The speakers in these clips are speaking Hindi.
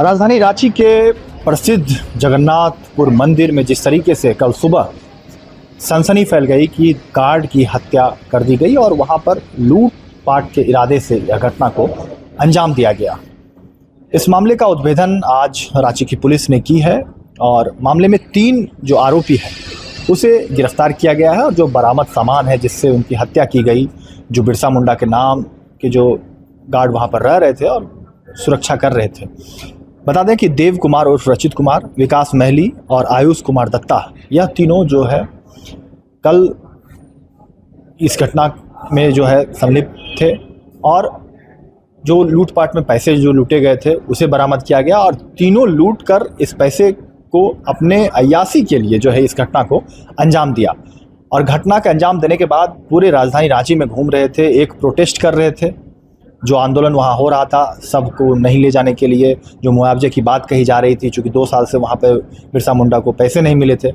राजधानी रांची के प्रसिद्ध जगन्नाथपुर मंदिर में जिस तरीके से कल सुबह सनसनी फैल गई कि गार्ड की हत्या कर दी गई और वहां पर लूटपाट के इरादे से यह घटना को अंजाम दिया गया। इस मामले का उद्भेदन आज रांची की पुलिस ने की है और मामले में 3 जो आरोपी है उसे गिरफ्तार किया गया है और जो बरामद सामान है जिससे उनकी हत्या की गई, जो बिरसा मुंडा के नाम के जो गार्ड वहां पर रह रहे थे और सुरक्षा कर रहे थे। बता दें कि देव कुमार उर्फ रचित कुमार, विकास महली और आयुष कुमार दत्ता, यह तीनों जो है कल इस घटना में जो है सम्मिलित थे और जो लूटपाट में पैसे जो लूटे गए थे उसे बरामद किया गया और तीनों लूट कर इस पैसे को अपने अय्यासी के लिए जो है इस घटना को अंजाम दिया। और घटना का अंजाम देने के बाद पूरे राजधानी रांची में घूम रहे थे, एक प्रोटेस्ट कर रहे थे। जो आंदोलन वहाँ हो रहा था सबको नहीं ले जाने के लिए, जो मुआवजे की बात कही जा रही थी, चूँकि 2 साल से वहाँ पे बिरसा मुंडा को पैसे नहीं मिले थे।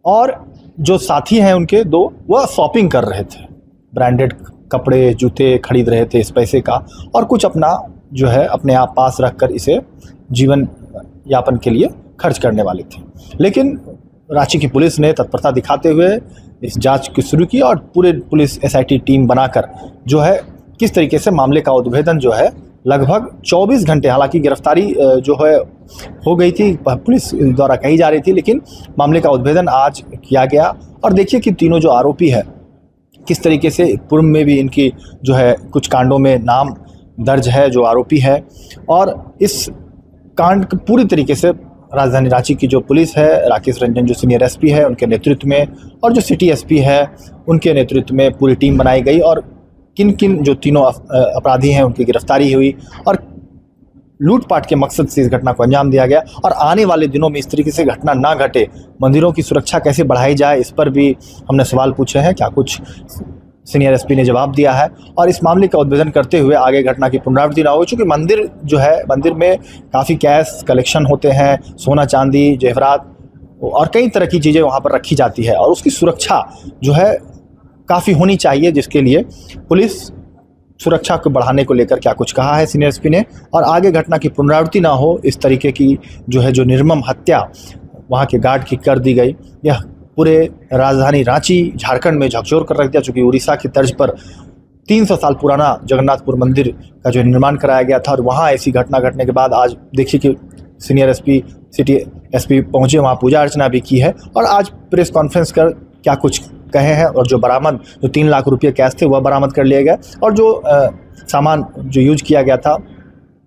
और जो साथी हैं उनके 2, वह शॉपिंग कर रहे थे, ब्रांडेड कपड़े जूते खरीद रहे थे इस पैसे का और कुछ अपना जो है अपने आप पास रख कर इसे जीवन यापन के लिए खर्च करने वाले थे। लेकिन रांची की पुलिस ने तत्परता दिखाते हुए इस जांच की शुरू की और पूरे पुलिस एसआईटी टीम बनाकर जो है किस तरीके से मामले का उद्भेदन जो है लगभग 24 घंटे, हालांकि गिरफ्तारी जो है हो गई थी, पुलिस द्वारा कही जा रही थी, लेकिन मामले का उद्भेदन आज किया गया। और देखिए कि तीनों जो आरोपी है किस तरीके से पूर्व में भी इनकी जो है कुछ कांडों में नाम दर्ज है जो आरोपी है और इस कांड पूरी तरीके से राजधानी रांची की जो पुलिस है, राकेश रंजन जो सीनियर एसपी है उनके नेतृत्व में और जो सिटी एसपी है उनके नेतृत्व में पूरी टीम बनाई गई और किन किन जो तीनों अपराधी हैं उनकी गिरफ्तारी हुई और लूटपाट के मकसद से इस घटना को अंजाम दिया गया। और आने वाले दिनों में इस तरीके से घटना ना घटे, मंदिरों की सुरक्षा कैसे बढ़ाई जाए, इस पर भी हमने सवाल पूछे हैं। क्या कुछ सीनियर एसपी ने जवाब दिया है और इस मामले का उद्भेदन करते हुए आगे घटना की पुनरावृत्ति ना हो, चूँकि मंदिर जो है, मंदिर में काफ़ी कैश कलेक्शन होते हैं, सोना चांदी जेवरात और कई तरह की चीज़ें वहाँ पर रखी जाती है और उसकी सुरक्षा जो है काफ़ी होनी चाहिए, जिसके लिए पुलिस सुरक्षा को बढ़ाने को लेकर क्या कुछ कहा है सीनियर एसपी ने। और आगे घटना की पुनरावृत्ति ना हो, इस तरीके की जो है जो निर्मम हत्या वहाँ के गार्ड की कर दी गई, यह पूरे राजधानी रांची झारखंड में झकझोर कर रख दिया। चूँकि उड़ीसा की तर्ज पर 300 साल पुराना जगन्नाथपुर मंदिर का जो निर्माण कराया गया था और वहाँ ऐसी घटना घटने के बाद आज देखिए कि सीनियर एसपी सिटी एसपी पहुँचे, वहाँ पूजा अर्चना भी की है और आज प्रेस कॉन्फ्रेंस कर क्या कुछ कहे हैं। और जो बरामद जो 3 लाख रुपये कैश थे वह बरामद कर लिया गया और जो सामान जो यूज किया गया था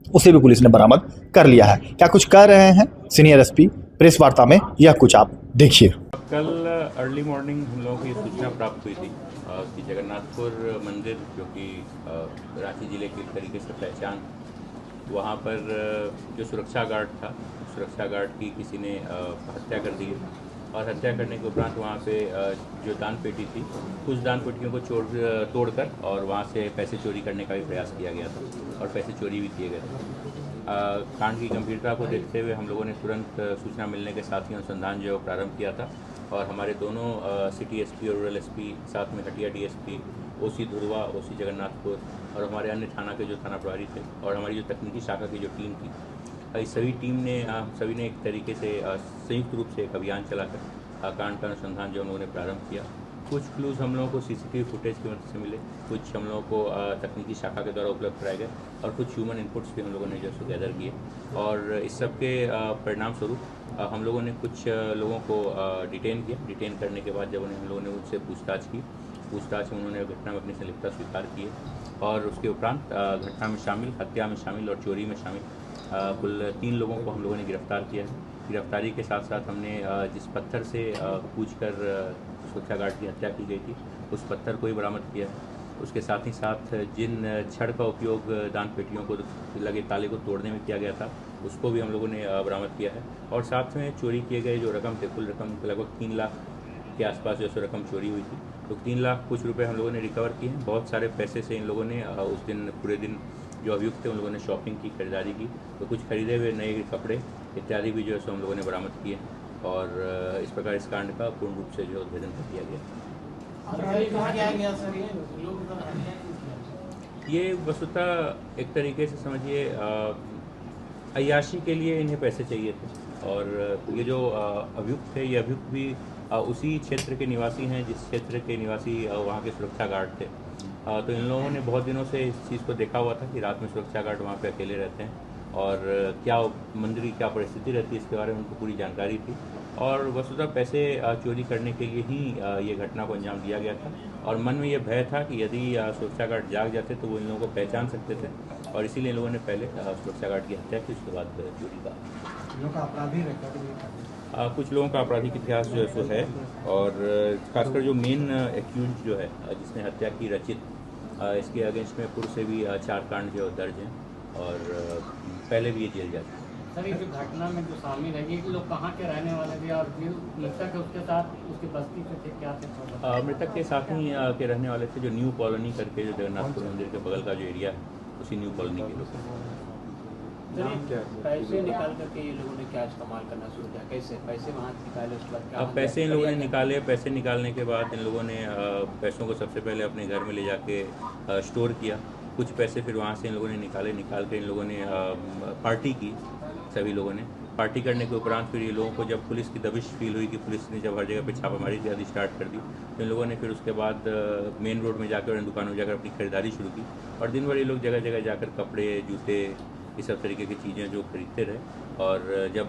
उसे भी पुलिस ने बरामद कर लिया है। क्या कुछ कह रहे हैं सीनियर एसपी प्रेस वार्ता में, यह कुछ आप देखिए। कल अर्ली मॉर्निंग हम लोगों को ये सूचना प्राप्त हुई थी कि जगन्नाथपुर मंदिर जो कि रांची जिले की तरीके से पहचान, वहाँ पर जो सुरक्षा गार्ड था, सुरक्षा गार्ड की किसी ने हत्या कर दी और हत्या करने के उपरांत वहाँ पे जो दान पेटी थी, कुछ दान पेटियों को तोड़कर और वहाँ से पैसे चोरी करने का भी प्रयास किया गया था और पैसे चोरी भी किए गए थे। कांड की गंभीरता को देखते हुए हम लोगों ने तुरंत सूचना मिलने के साथ ही अनुसंधान जो है प्रारंभ किया था और हमारे दोनों सिटी एसपी और रूरल एसपी, साथ में हटिया डीएसपी, ओसी धुरवा, ओसी जगन्नाथपुर और हमारे अन्य थाना के जो थाना प्रभारी थे और हमारी जो तकनीकी शाखा की जो टीम थी, इस सभी ने एक तरीके से संयुक्त रूप से एक अभियान चलाकर कांड का अनुसंधान जो हम लोगों ने प्रारंभ किया। कुछ क्लूज़ हम लोगों को सीसीटीवी फुटेज की मदद से मिले, कुछ हम लोगों को तकनीकी शाखा के द्वारा उपलब्ध कराए गए और कुछ ह्यूमन इनपुट्स भी हम लोगों ने जो है गैदर किए और इस सब के परिणाम स्वरूप हम लोगों ने कुछ लोगों को डिटेन किया। डिटेन करने के बाद जब हम लोगों ने उनसे पूछताछ में उन्होंने घटना में अपनी संलिप्तता स्वीकार की और उसके उपरांत घटना में शामिल, हत्या में शामिल और चोरी में शामिल कुल 3 लोगों को हम लोगों ने गिरफ्तार किया है। गिरफ्तारी के साथ साथ हमने जिस पत्थर से कूचकर सुरक्षा गार्ड की हत्या की गई थी उस पत्थर को ही बरामद किया है। उसके साथ ही साथ जिन छड़ का उपयोग दान पेटियों को लगे ताले को तोड़ने में किया गया था उसको भी हम लोगों ने बरामद किया है और साथ में चोरी किए गए जो रकम थे, कुल रकम लगभग 3 लाख के आसपास जो रकम चोरी हुई थी, तो 3 लाख कुछ रुपए हम लोगों ने रिकवर किए हैं। बहुत सारे पैसे से इन लोगों ने उस दिन पूरे दिन जो अभियुक्त थे उन लोगों ने शॉपिंग की, खरीदारी की, तो कुछ खरीदे हुए नए कपड़े इत्यादि भी जो है सो हम लोगों ने बरामद किए और इस प्रकार इस कांड का पूर्ण रूप से जो उद्भेदन कर दिया गया। ये वस्तुतः एक तरीके से समझिए अय्याशी के लिए इन्हें पैसे चाहिए थे और ये जो अभियुक्त है, ये अभियुक्त भी उसी क्षेत्र के निवासी हैं जिस क्षेत्र के निवासी वहाँ के सुरक्षा गार्ड थे। तो इन लोगों ने बहुत दिनों से इस चीज़ को देखा हुआ था कि रात में सुरक्षा गार्ड वहाँ पे अकेले रहते हैं और क्या मंदिर की क्या परिस्थिति रहती है इसके बारे में उनको पूरी जानकारी थी और वस्तुतः पैसे चोरी करने के लिए ही ये घटना को अंजाम दिया गया था और मन में ये भय था कि यदि सुरक्षा गार्ड जाग जाते तो वो इन लोगों को पहचान सकते थे और इसीलिए इन लोगों ने पहले सुरक्षा गार्ड की हत्या की, उसके बाद चोरी का। कुछ लोगों का आपराधिक इतिहास जो है सो है और खासकर जो मेन एक्यूज जो है जिसने हत्या की रचित, इसके अगेंस्ट में पूर्व से भी 4 कांड जो दर्ज हैं और पहले भी ये जेल जा चुके हैं। सर, ये जो घटना में जो शामिल है ये लोग कहाँ के रहने वाले थे और जो मृतक है उसके साथ उसकी बस्ती से थे, क्या थे? मृतक के साथ ही के रहने वाले थे, जो न्यू कॉलोनी करके जो जगन्नाथपुर मंदिर के बगल का जो एरिया है उसी न्यू कॉलोनी के लोग। पैसे निकाल करके ये लोगों ने क्या इस्तेमाल करना शुरू किया, कैसे पैसे वहाँ से निकाले उसके बाद क्या? अब पैसे इन लोगों ने निकाले, पैसे निकालने के बाद इन लोगों ने पैसों को सबसे पहले अपने घर में ले जाके स्टोर किया। कुछ पैसे फिर वहाँ से इन लोगों ने निकाल के इन लोगों ने पार्टी की, सभी लोगों ने पार्टी करने के उपरांत फिर ये लोगों को जब पुलिस की दबिश फील हुई कि पुलिस ने जब हर जगह पे छापामारी आदि स्टार्ट कर दी तो इन लोगों ने फिर उसके बाद मेन रोड में जाकर और दुकानों में जाकर अपनी खरीदारी शुरू की और दिन भर ये लोग जगह जगह जाकर कपड़े, जूते, इस सब तरीके की चीज़ें जो खरीदते रहे और जब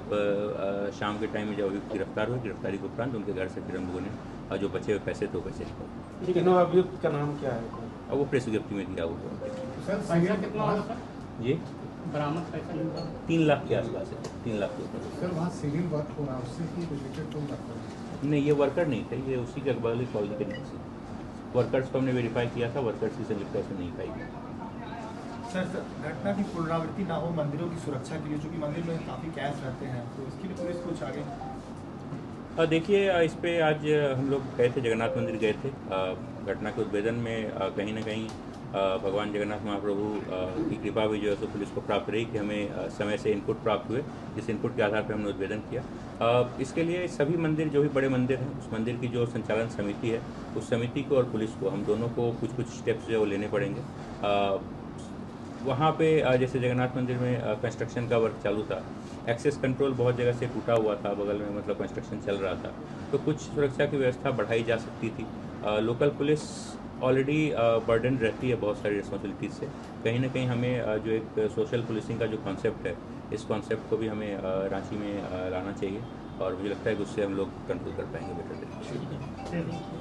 शाम के टाइम में जब अभियुक्त गिरफ्तार हुए, गिरफ्तारी के उपरांत उनके घर से फिर हम लोगों ने जो बचे हुए पैसे तो पैसे निकाले। तीनों अभियुक्त का नाम क्या है? और वो प्रेस विज्ञप्ति में दिया हुआ है। पैसा कितना होगा सर? ये बरामद पैसा 3 लाख के आसपास है, 3 लाख के ऊपर। सर वहाँ सिविल वर्क हो रहा है उससे ही रिलेटेड तो लगता है? नहीं, ये वर्कर नहीं थे, ये उसी के अकबर वाली कॉलोनी के निवासी। वर्कर्स को हमने वेरीफाई किया था, वर्कर्स की संलिप्तता इसमें नहीं पाई गई। सर, घटना की पुनरावृत्ति ना हो मंदिरों की सुरक्षा के लिए, चूँकि मंदिर में काफ़ी कैश रहते हैं, तो इसके लिए पुलिस कुछ आगे? देखिए, इस पे आज हम लोग गए थे, जगन्नाथ मंदिर गए थे। घटना के उद्भेदन में कहीं ना कहीं भगवान जगन्नाथ महाप्रभु की कृपा भी जो है सो पुलिस को प्राप्त रही कि हमें समय से इनपुट प्राप्त हुए, जिस इनपुट के आधार पर हमने उद्भेदन किया। इसके लिए सभी मंदिर, जो भी बड़े मंदिर हैं, उस मंदिर की जो संचालन समिति है, उस समिति को और पुलिस को, हम दोनों को कुछ कुछ स्टेप्स जो है वो लेने पड़ेंगे। वहाँ पे जैसे जगन्नाथ मंदिर में कंस्ट्रक्शन का वर्क चालू था, एक्सेस कंट्रोल बहुत जगह से टूटा हुआ था, बगल में मतलब कंस्ट्रक्शन चल रहा था, तो कुछ सुरक्षा की व्यवस्था बढ़ाई जा सकती थी। लोकल पुलिस ऑलरेडी बर्डन रहती है बहुत सारी रिस्पॉन्सिबिलिटीज से, कहीं ना कहीं हमें जो एक सोशल पुलिसिंग का जो कॉन्सेप्ट है, इस कॉन्सेप्ट को भी हमें रांची में लाना चाहिए और मुझे लगता है कि उससे हम लोग कंट्रोल कर पाएंगे बेटर तरीके से।